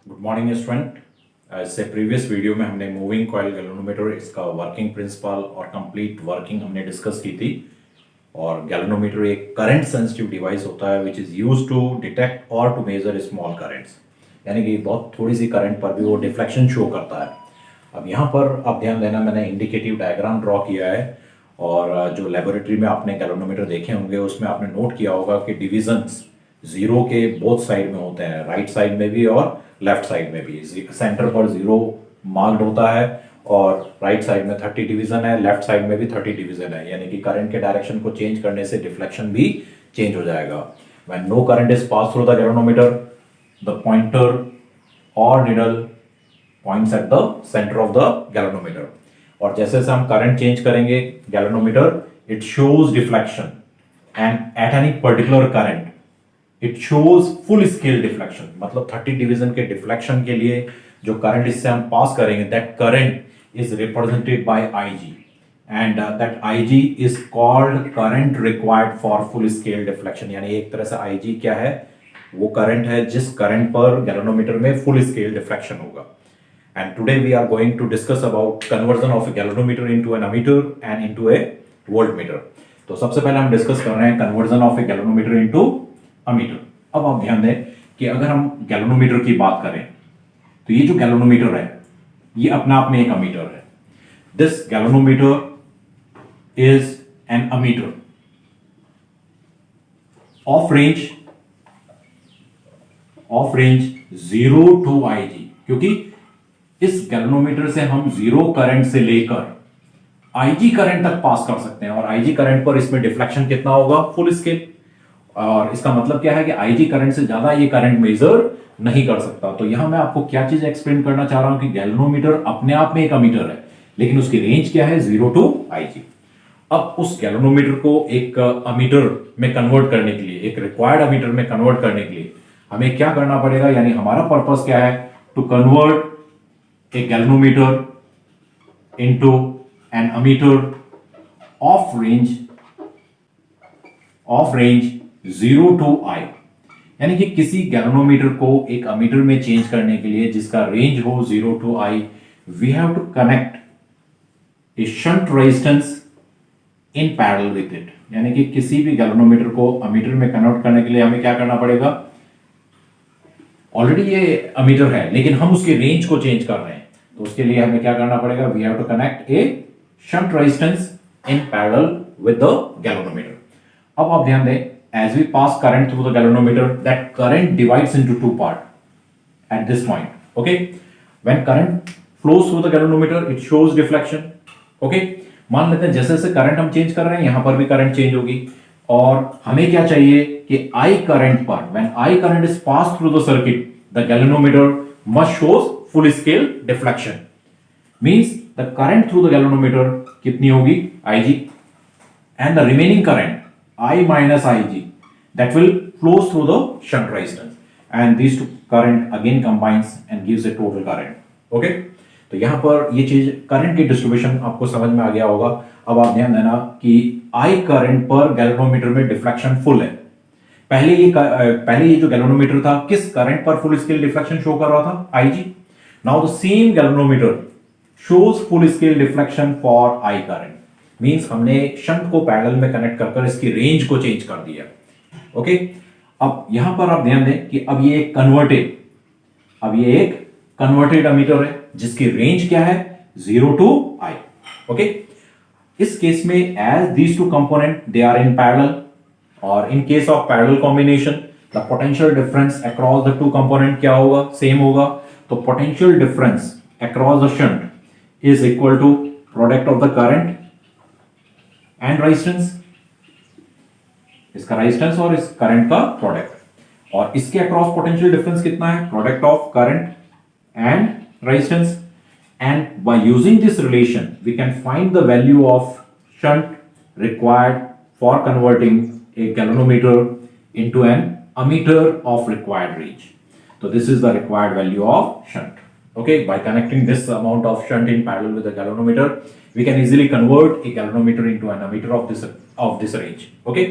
Good morning student. इससे previous video में हमने मूविंग कॉइल गैल्वेनोमीटर, इसका वर्किंग प्रिंसिपल और कंप्लीट वर्किंग हमने डिस्कस की थी। और गैल्वेनोमीटर एक करंट सेंसिटिव डिवाइस होता है which is use to detect और टू मेजर स्मॉल करंट्स, यानी कि बहुत थोड़ी सी करंट पर भी वो डिफ्लेक्शन शो करता है। अब यहाँ पर आप ध्यान देना, मैंने इंडिकेटिव डायग्राम ड्रॉ किया है और जो लेबोरेटरी में आपने गैल्वेनोमीटर देखे होंगे उसमें आपने नोट किया होगा कि डिविजन्स जीरो के बोथ साइड में होते हैं, राइट साइड में भी और लेफ्ट साइड में भी। सेंटर पर जीरो मार्क्ड होता है और राइट साइड में 30 डिवीजन है, लेफ्ट साइड में भी 30 डिवीजन है, यानी कि करंट के डायरेक्शन को चेंज करने से डिफ्लेक्शन भी चेंज हो जाएगा। When no current is pass through the galvanometer, the pointer और needle points at the centre of the galvanometer. और जैसे जैसे हम करंट चेंज करेंगे galvanometer, it shows deflection and at any particular current it shows full scale deflection. मतलब 30 division के deflection के लिए जो करंट इससे हम पास करेंगे, that current is represented by IG and that IG is called current required for full scale deflection. यानी एक तरह से आईजी क्या है, वो करंट है जिस करंट पर गैल्वेनोमीटर में फुल स्केल डिफ्लेक्शन होगा। And today we are going to discuss about conversion of a galvanometer into an ammeter and into a voltmeter. तो सबसे पहले हम डिस्कस कर रहे हैं conversion of a galvanometer into ammeter। अब आप ध्यान दें कि अगर हम गैल्वेनोमीटर की बात करें तो ये जो गैल्वेनोमीटर है ये अपने आप में एक अमीटर है। This galvanometer is an ammeter of range 0 to IG, क्योंकि इस गैल्वेनोमीटर से हम जीरो करंट से लेकर आईजी करंट तक पास कर सकते हैं और आईजी करंट पर इसमें डिफ्लेक्शन कितना होगा, फुल स्केल। और इसका मतलब क्या है कि आईजी करंट से ज्यादा ये करंट मेजर नहीं कर सकता। तो यहां मैं आपको क्या चीज एक्सप्लेन करना चाह रहा हूं कि गैल्वेनोमीटर अपने आप में एक अमीटर है, लेकिन उसकी रेंज क्या है, 0 to IG। अब उस गैल्वेनोमीटर को एक अमीटर में कन्वर्ट करने के लिए, एक रिक्वायर्ड अमीटर में कन्वर्ट करने के लिए हमें क्या करना पड़ेगा, यानी हमारा पर्पस क्या है, to convert a galvanometer into an ammeter of range 0 to I। यानी कि किसी गैल्वेनोमीटर को एक अमीटर में चेंज करने के लिए जिसका रेंज हो 0 to I, we have to connect a shunt resistance in parallel with it। यानी कि किसी भी गैल्वेनोमीटर को अमीटर में कन्वर्ट करने के लिए हमें क्या करना पड़ेगा, ऑलरेडी ये अमीटर है लेकिन हम उसके रेंज को चेंज कर रहे हैं, तो उसके लिए हमें क्या करना पड़ेगा, we have to connect a shunt resistance in parallel with the galvanometer. अब आप ध्यान दें, as we pass current through the galvanometer, that current divides into two part at this point. Okay, when current flows through the galvanometer it shows deflection. Okay, मान लेते हैं जैसे जैसे current हम चेंज कर रहे हैं यहां पर भी करंट चेंज होगी और हमें क्या चाहिए कि आई करंट पर, when I current is pass through the circuit, the galvanometer must shows full scale deflection, means the current through the galvanometer कितनी होगी, IG, and the remaining current I minus IG that will flows through the shunt resistance, and these two current again combines and gives a total current। okay, तो यहां पर ये चीज current की distribution आपको समझ में आ गया होगा। अब आप ध्यान देना कि I करंट पर गैल्वेनोमीटर में डिफ्लेक्शन फुल है। पहले ये जो गैल्वेनोमीटर था किस करंट पर फुल स्केल डिफ्लेक्शन शो कर रहा था, IG। Now the same galvanometer shows full scale deflection for I current, means हमने शंट को पैरेलल में कनेक्ट कर इसकी रेंज को चेंज कर दिया। ओके, अब यहां पर आप ध्यान दें कि अब ये एक कन्वर्टेड अमीटर है जिसकी रेंज क्या है, 0 to I। ओके, इस केस में as these two component they are in parallel, और in case of parallel combination the potential difference across the two component क्या होगा, सेम होगा। तो potential difference across the shunt is equal to product of the current and resistance, इसका resistance और इस current का product, और इसके अक्रॉस पोटेंशियल डिफरेंस कितना है, product of current and resistance. And by using this relation we can find the value of shunt required for converting a galvanometer into an ammeter of required range। So this is the required value of shunt। Okay, by connecting this amount of shunt in parallel with the galvanometer, we can easily convert a galvanometer into an ammeter of this range। Okay,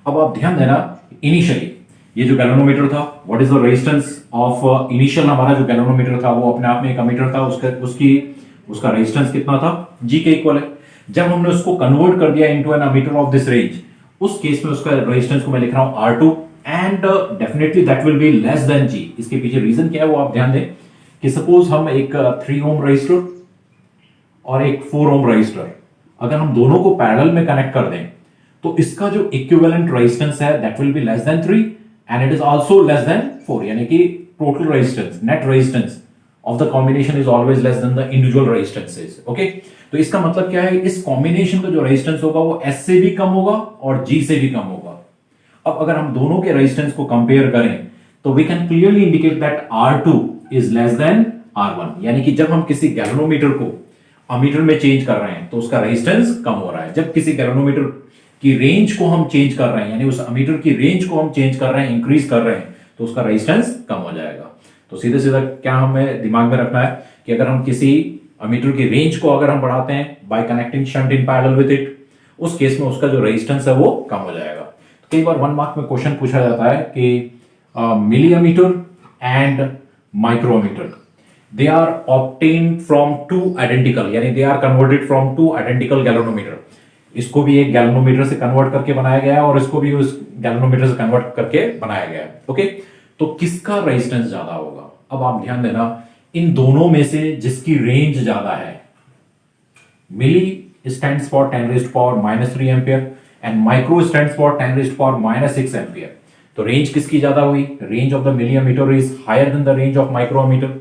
अब आप ध्यान देना initially ये जो galvanometer था, what is the resistance of initial, हमारा जो galvanometer था वो अपने आप में एक अमीटर था, उसका रेजिस्टेंस कितना था, जी के इक्वल है। जब हमने उसको कन्वर्ट कर दिया into an ammeter of this range, उस केस में उसका रेजिस्टेंस को मैं लिख रहा हूं R2 and definitely that will be less than G। इसके पीछे रीजन क्या है वो आप ध्यान दें कि सपोज हम एक 3 ओम रजिस्टर और एक 4 ओम रजिस्टर अगर हम दोनों को पैरेलल में कनेक्ट कर दें तो इसका जो इक्विवेलेंट रेजिस्टेंस है that will be less then 3 and it is also less than 4, यानी कि total resistance, net resistance of the combination is always less than the individual resistances. Okay, तो इसका मतलब क्या है, इस कॉम्बिनेशन का जो रेजिस्टेंस होगा वो S से भी कम होगा और G से भी कम होगा। अब अगर हम दोनों के रेजिस्टेंस को कंपेयर करें तो we can clearly indicate that R2 is less than R1, यानी कि जब हम किसी गैल्वेनोमीटर को अमीटर में चेंज कर रहे हैं तो उसका रेजिस्टेंस कम हो रहा है। जब किसी गैल्वेनोमीटर की रेंज को हम चेंज कर रहे हैं, यानी उस अमीटर की रेंज को हम चेंज कर रहे हैं, इंक्रीज कर रहे हैं, तो उसका रेजिस्टेंस कम हो जाएगा। तो सीधे सीधा क्या हमें दिमाग में रखना है कि अगर हम किसी अमीटर की रेंज को अगर हम बढ़ाते हैं bye connecting shunt in parallel with it, उस केस में उसका जो रेजिस्टेंस है वो कम हो जाएगा। तो कई बार 1 मार्क में क्वेश्चन पूछा जाता है कि milli ammeter and micrometer they are obtained from 2 identical, यानी they are converted from 2 identical galvanometer. इसको भी एक गैल्वेनोमीटर से कन्वर्ट करके बनाया गया है और इसको भी उस गैल्वेनोमीटर से कन्वर्ट करके बनाया गया है। ओके, तो किसका रेजिस्टेंस ज्यादा होगा? अब आप ध्यान देना, इन दोनों में से जिसकी रेंज ज्यादा है, milli stands for 10 raised power -3 ampere and micro stands for 10 raised power -6 ampere. तो रेंज किसकी ज्यादा हुई? Range of the millimeter is higher than the range of micrometer.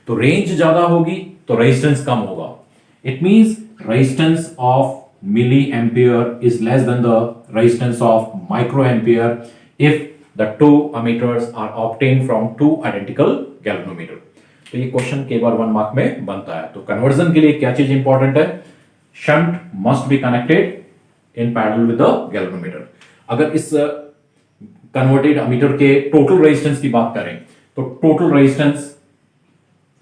तो रेंज ज्यादा होगी तो रेजिस्टेंस कम होगा। It means resistance of milli ampere is less than the resistance of micro ampere if the two ammeters are obtained from 2 identical galvanometer। तो ये question के बार 1 mark में बनता है। तो कन्वर्जन के लिए क्या चीज इंपॉर्टेंट है? Shunt must be connected in parallel with the galvanometer. अगर इस कन्वर्टेड अमीटर के टोटल रेजिस्टेंस की बात करें तो total resistance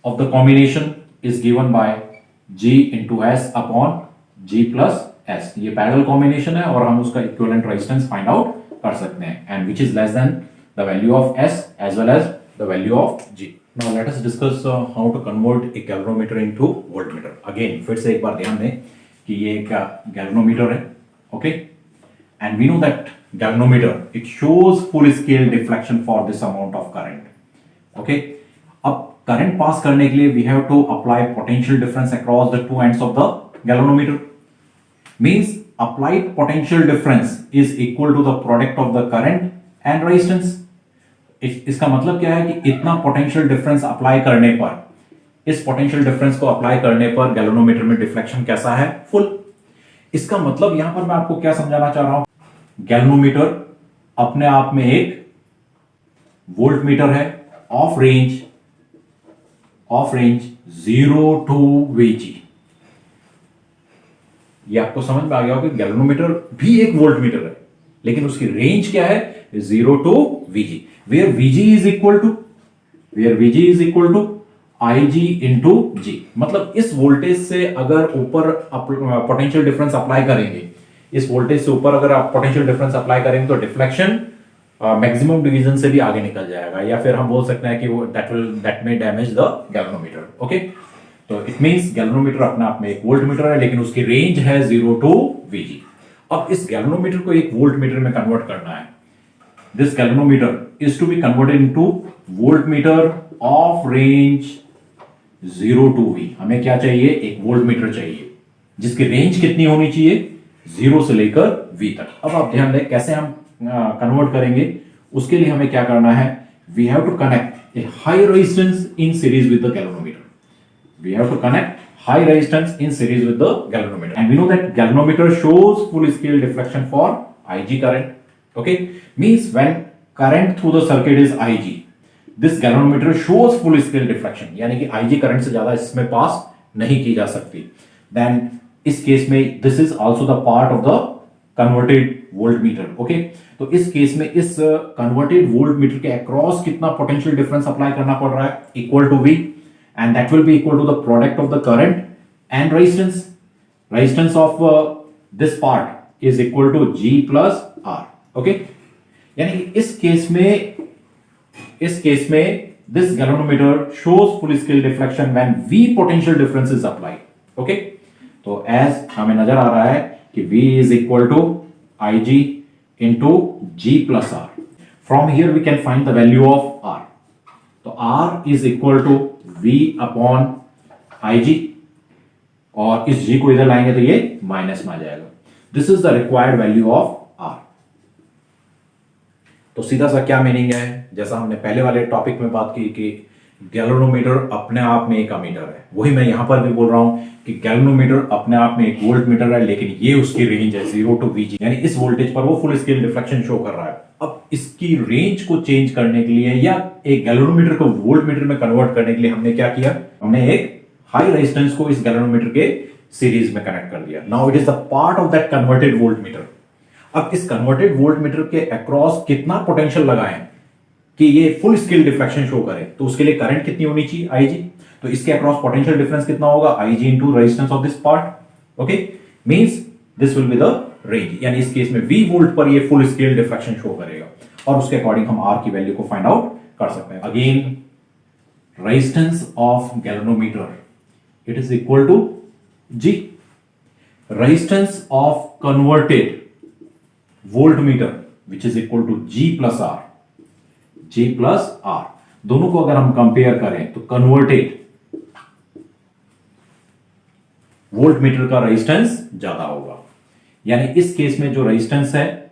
of the combination is given by G into S upon G plus S। ये पैरेलल कॉम्बिनेशन है और हम उसका इक्विवेलेंट रेजिस्टेंस फाइंड आउट कर सकते हैं, and which is less than the value of S as well as the value of G। Now let us discuss how to convert a galvanometer into voltmeter। Again फिर से एक बार ध्यान दें कि ये एक galvanometer है, okay, and we know that galvanometer it shows full scale deflection for this amount of current, okay। अब करंट पास करने के लिए we have to apply potential difference across the two ends of the galvanometer, means applied potential difference is equal to the product of the current and resistance। इसका मतलब क्या है कि इतना पोटेंशियल डिफरेंस अप्लाई करने पर, इस पोटेंशियल डिफरेंस को अप्लाई करने पर गैल्वेनोमीटर में डिफ्लेक्शन कैसा है? फुल। इसका मतलब यहां पर मैं आपको क्या समझाना चाह रहा हूं, गैल्वेनोमीटर अपने आप में एक वोल्ट मीटर है ऑफ रेंज 0 to VG। ये आपको समझ में आ गया होगा कि गैल्वेनोमीटर भी एक वोल्ट मीटर है, लेकिन उसकी रेंज क्या है? 0 to VG, where VG is equal to IG into G। मतलब इस वोल्टेज से अगर ऊपर पोटेंशियल डिफरेंस अप्लाई करेंगे, इस वोल्टेज से ऊपर अगर आप पोटेंशियल डिफरेंस अप्लाई करेंगे तो डिफ्लेक्शन मैक्सिमम डिवीजन से भी आगे निकल जाएगा, या फिर हम बोल सकते हैं कि वो that may damage the galvanometer. Okay, तो इट मींस गैल्वेनोमीटर अपने आप में एक वोल्ट मीटर है, लेकिन उसकी रेंज है 0 to VG। अब इस गैल्वेनोमीटर को एक वोल्ट मीटर में कन्वर्ट करना है। This galvanometer is to be converted into volt meter of range 0 to V। हमें क्या चाहिए? एक वोल्ट मीटर चाहिए जिसकी रेंज कितनी होनी चाहिए? 0 से लेकर V तक। अब आप ध्यान दें कैसे हम कन्वर्ट करेंगे। उसके लिए हमें क्या करना है? We have to connect a high resistance in series with the galvanometer. We have to connect high resistance in series with the galvanometer, and we know that galvanometer shows full scale deflection for IG current, okay, means when current through the circuit is IG, this galvanometer shows full scale deflection, यानी कि IG current से ज्यादा इसमें पास नहीं की जा सकती। then इस केस में this is also the part of the converted voltmeter, okay। तो इस केस में इस converted voltmeter के across कितना potential difference अप्लाई करना पड़ रहा है? equal to V, and that will be equal to the product of the current and resistance। Resistance of this part is equal to G plus R, okay। यानी कि इस case में this galvanometer shows full scale deflection when V potential difference is applied. Okay, तो as हमें नजर आ रहा है कि V is equal to IG into G plus R। From here we can find the value of R। तो R is equal to V upon IG, और इस G को इधर लाएंगे तो ये माइनस में आ जाएगा। This is the required value of R। तो सीधा सा क्या मीनिंग है, जैसा हमने पहले वाले टॉपिक में बात की कि गैल्वेनोमीटर अपने आप में एक अमीटर है, वही मैं यहां पर भी बोल रहा हूं कि गैल्वेनोमीटर अपने आप में एक वोल्ट मीटर है, लेकिन ये उसकी रेंज है 0 टू VG, यानी इस वोल्टेज पर वो फुल स्केल डिफ्लेक्शन शो कर रहा है। अब इसकी रेंज को चेंज करने के लिए या एक गैल्वेनोमीटर को वोल्ट मीटर में कन्वर्ट करने के लिए हमने क्या किया, हमने एक हाई रेजिस्टेंस को इस गैल्वेनोमीटर के सीरीज में कनेक्ट कर दिया। Now it is the part of that converted volt meter. अब इस कन्वर्टेड वोल्ट मीटर के अक्रॉस कितना पोटेंशियल लगाएं कि ये फुल स्केल डिफ्लेक्शन शो करे, तो उसके लिए करंट कितनी होनी चाहिए, IG। तो इसके अक्रॉस पोटेंशियल डिफरेंस कितना होगा, IG into resistance of this part. Okay, means this will be the range, यानी इस केस में V वोल्ट पर ये फुल स्केल डिफ्लेक्शन शो करेगा, और उसके अकॉर्डिंग हम R की वैल्यू को फाइंड आउट कर सकते हैं। Again resistance of galvanometer it is equal to G, resistance of converted voltmeter which is equal to G plus R। दोनों को अगर हम कंपेयर करें तो कन्वर्टेड वोल्टमीटर का रेजिस्टेंस ज्यादा होगा, यानी इस केस में जो रेजिस्टेंस है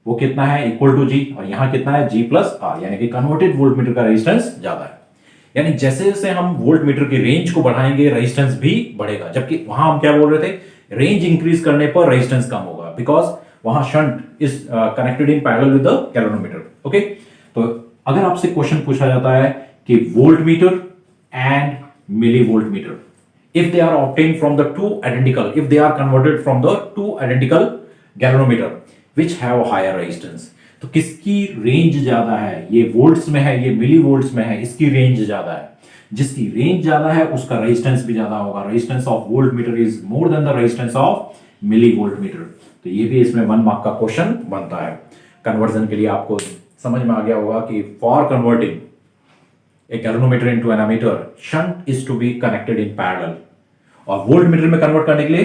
वो कितना है, इक्वल टू G, और यहां कितना है, G प्लस R, यानी कि कन्वर्टेड वोल्टमीटर का रेजिस्टेंस ज्यादा है। यानी जैसे जैसे हम वोल्टमीटर की रेंज को बढ़ाएंगे रेजिस्टेंस भी बढ़ेगा, जबकि वहां हम क्या बोल रहे थे, रेंज इंक्रीज करने पर रेजिस्टेंस कम होगा, बिकॉज वहां shunt is connected in parallel with the galvanometer. Okay, तो अगर आपसे क्वेश्चन पूछा जाता है कि voltmeter and milli voltmeter, if they are obtained from the two identical, if they are converted from the two identical galvanometer which have higher resistance, तो किसकी range ज्यादा है, ये वोल्ट्स में है, ये मिली वोल्ट्स में है, इसकी रेंज ज्यादा है। जिसकी रेंज ज्यादा है उसका रेजिस्टेंस भी ज्यादा होगा। Resistance of volt meter is more than the resistance of milli volt meter. तो ये भी इसमें 1 मार्क का क्वेश्चन बनता है। कन्वर्जन के लिए आपको समझ में आ गया होगा कि for converting a galvanometer into an ammeter, shunt is to be connected in parallel, और वोल्ट मीटर में कन्वर्ट करने के लिए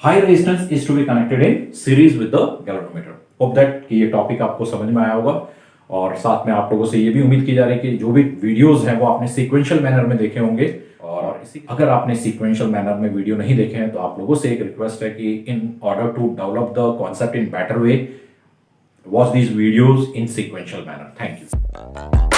high resistance is to be connected in series with the galvanometer. Hope that कि ये टॉपिक आपको समझ में आया होगा, और साथ में आप लोगों से ये भी उम्मीद की जा रही है कि जो भी वीडियोस हैं वो आपने सीक्वेंशियल मैनर में देखे होंगे। और अगर आपने सीक्वेंशियल मैनर में वीडियो नहीं देखे हैं तो आप लोगों से एक रिक्वेस्ट है कि in order to develop the concept in better way, watch these videos in sequential manner. Thank you.